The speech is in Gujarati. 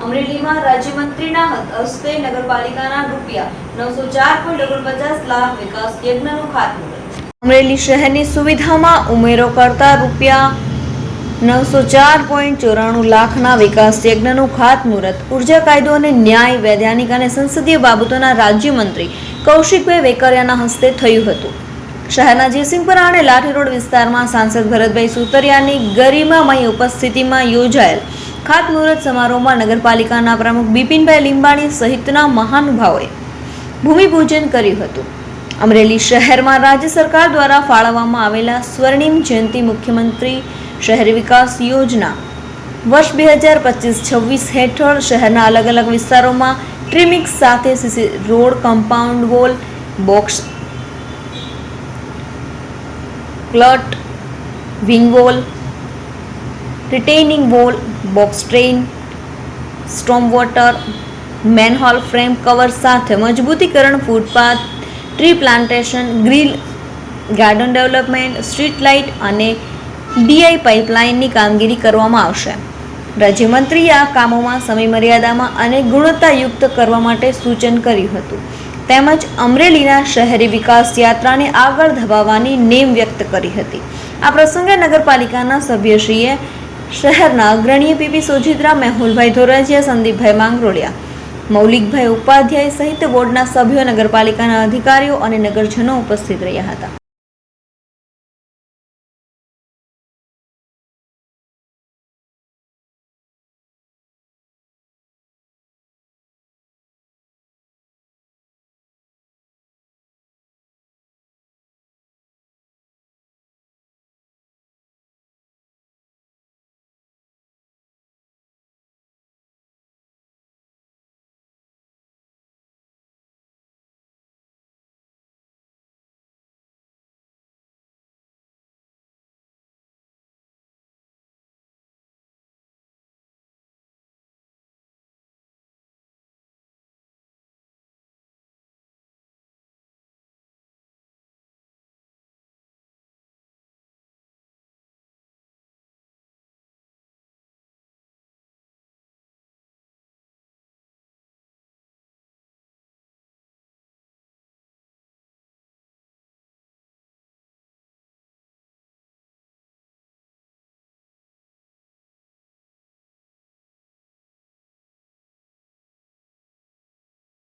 અમરેલીમાં રાજ્યમંત્રીના હસ્તે નગરપાલિકાના ₹904.49 લાખ વિકાસ યજ્ઞનું ખાતમુહૂર્ત। અમરેલી શહેરની સુવિધામાં ઉમેરો કરતા ₹904.94 લાખના વિકાસ યજ્ઞનું ખાતમુહૂર્ત ઉર્જા, કાયદો અને ન્યાય, વૈધાનિક અને સંસદીય બાબતોના રાજ્યમંત્રી કૌશિકભાઈ વેકરિયાના હસ્તે થયું હતું। શહેરના જયસિંહપુરા અને લાઠી રોડ વિસ્તારમાં સાંસદ ભરતભાઈ સુતરિયાની ગરિમામય ઉપસ્થિતિમાં યોજાયેલ ખાતમુહૂર્ત સમારોહમાં નગરપાલિકાના પ્રમુખ બિપિનભાઈ લીંબાણી સહિતના મહાનુભાવોએ ભૂમિપૂજન કર્યું હતું। અમરેલી શહેરમાં રાજ્ય સરકાર દ્વારા ફાળવવામાં આવેલા સ્વર્ણિમ જયંતિ મુખ્યમંત્રી શહેરી વિકાસ યોજના વર્ષ 2025-26 હેઠળ શહેરના અલગ અલગ વિસ્તારોમાં ટ્રીમિક્સ સાથે CC road, compound wall, box culvert, wing wall, retaining wall, box drain, storm water, manhole frame cover સાથે મજબૂતીકરણ, footpath, tree plantation, grill, garden development, street light અને ડીઆઈ પાઇપલાઇનની કામગીરી કરવામાં આવશે। રાજ્યમંત્રીએ આ કામોમાં સમયમર્યાદામાં અને ગુણવત્તાયુક્ત કરવા માટે સૂચન કર્યું હતું તેમજ અમરેલીના શહેરી વિકાસ યાત્રાને આગળ ધપાવવાની નેમ વ્યક્ત કરી હતી। આ પ્રસંગે નગરપાલિકાના સભ્યશ્રીએ શહેરના અગ્રણીય પીપી સોજિત્રા, મેહુલભાઈ ધોરાજીયા, સંદીપભાઈ માંગરોળિયા, મૌલિકભાઈ ઉપાધ્યાય સહિત બોર્ડના સભ્યો, નગરપાલિકાના અધિકારીઓ અને નગરજનો ઉપસ્થિત રહ્યા હતા।